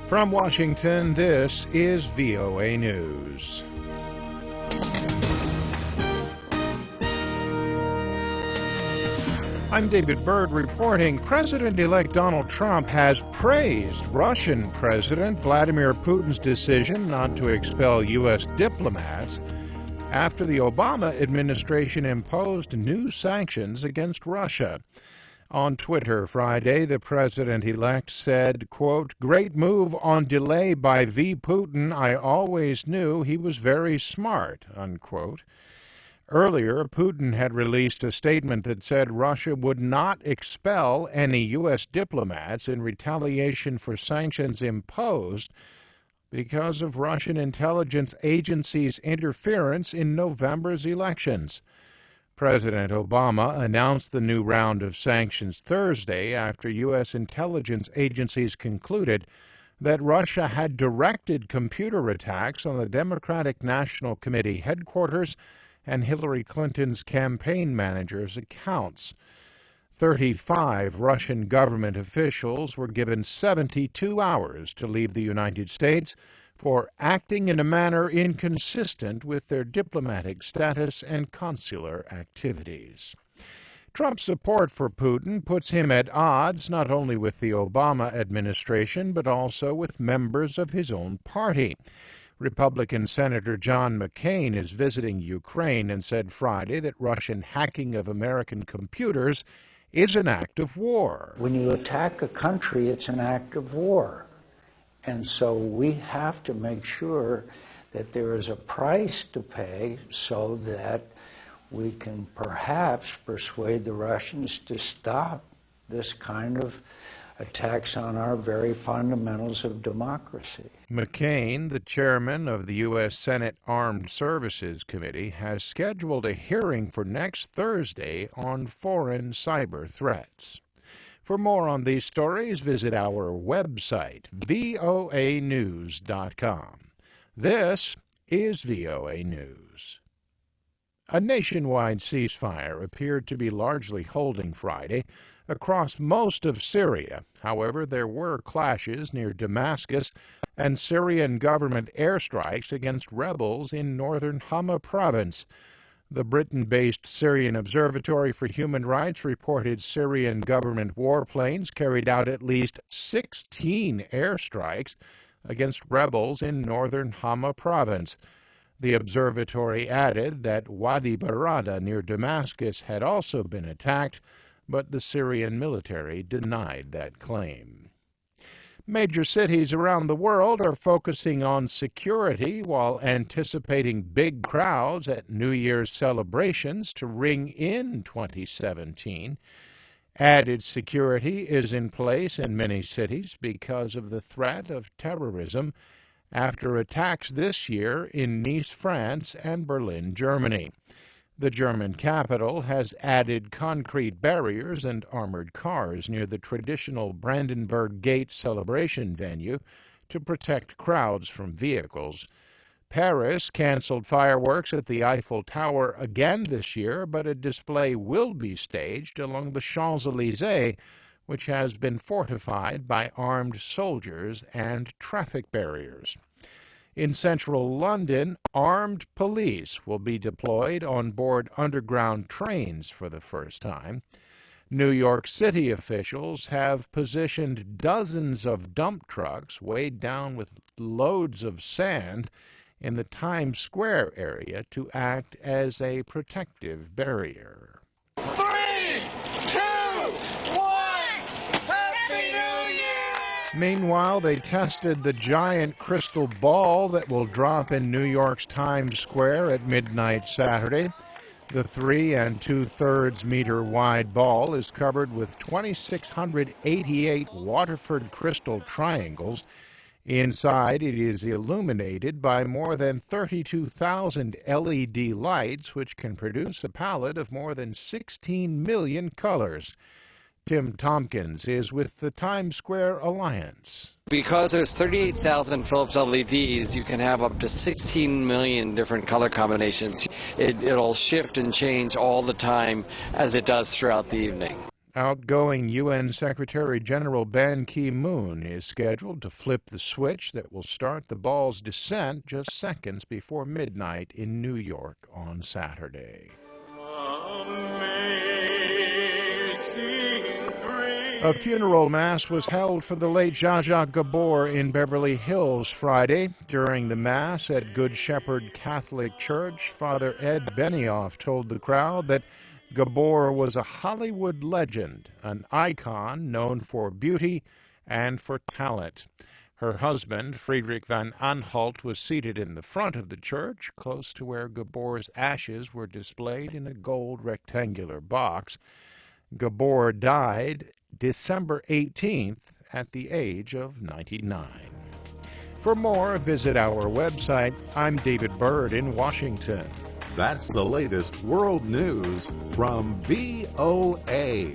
From Washington, this is VOA News. I'm David Byrd reporting. President-elect Donald Trump has praised Russian President Vladimir Putin's decision not to expel U.S. diplomats after the Obama administration imposed new sanctions against Russia. On Twitter Friday, the president-elect said, quote, "Great move on delay by V. Putin. I always knew he was very smart," unquote. Earlier, Putin had released a statement that said Russia would not expel any U.S. diplomats in retaliation for sanctions imposed because of Russian intelligence agencies' interference in November's elections. President Obama announced the new round of sanctions Thursday after U.S. intelligence agencies concluded that Russia had directed computer attacks on the Democratic National Committee headquarters and Hillary Clinton's campaign manager's accounts. 35 Russian government officials were given 72 hours to leave the United States for acting in a manner inconsistent with their diplomatic status and consular activities. Trump's support for Putin puts him at odds not only with the Obama administration, but also with members of his own party. Republican Senator John McCain is visiting Ukraine and said Friday that Russian hacking of American computers is an act of war. When you attack a country, it's an act of war. And so we have to make sure that there is a price to pay so that we can perhaps persuade the Russians to stop this kind of attacks on our very fundamentals of democracy. McCain, the chairman of the U.S. Senate Armed Services Committee, has scheduled a hearing for next Thursday on foreign cyber threats. For more on these stories, visit our website, voanews.com. This is VOA News. A nationwide ceasefire appeared to be largely holding Friday across most of Syria. However, there were clashes near Damascus and Syrian government airstrikes against rebels in northern Hama province. The Britain-based Syrian Observatory for Human Rights reported Syrian government warplanes carried out at least 16 airstrikes against rebels in northern Hama province. The observatory added that Wadi Barada near Damascus had also been attacked, but the Syrian military denied that claim. Major cities around the world are focusing on security while anticipating big crowds at New Year's celebrations to ring in 2017. Added security is in place in many cities because of the threat of terrorism after attacks this year in Nice, France, and Berlin, Germany. The German capital has added concrete barriers and armored cars near the traditional Brandenburg Gate celebration venue to protect crowds from vehicles. Paris canceled fireworks at the Eiffel Tower again this year, but a display will be staged along the Champs-Élysées, which has been fortified by armed soldiers and traffic barriers. In central London, armed police will be deployed on board underground trains for the first time. New York City officials have positioned dozens of dump trucks weighed down with loads of sand in the Times Square area to act as a protective barrier. Meanwhile, they tested the giant crystal ball that will drop in New York's Times Square at midnight Saturday. The 3 2/3 meter wide ball is covered with 2,688 Waterford crystal triangles. Inside, it is illuminated by more than 32,000 LED lights, which can produce a palette of more than 16 million colors. Tim Tompkins is with the Times Square Alliance. Because there's 38,000 Philips LEDs, you can have up to 16 million different color combinations. It'll shift and change all the time as it does throughout the evening. Outgoing UN Secretary-General Ban Ki-moon is scheduled to flip the switch that will start the ball's descent just seconds before midnight in New York on Saturday. A funeral mass was held for the late Zsa Zsa Gabor in Beverly Hills Friday. During the mass at Good Shepherd Catholic Church, Father Ed Benioff told the crowd that Gabor was a Hollywood legend, an icon known for beauty and for talent. Her husband, Friedrich van Anhalt, was seated in the front of the church, close to where Gabor's ashes were displayed in a gold rectangular box. Gabor died December 18th at the age of 99. For more, visit our website. I'm David Byrd in Washington. That's the latest world news from VOA.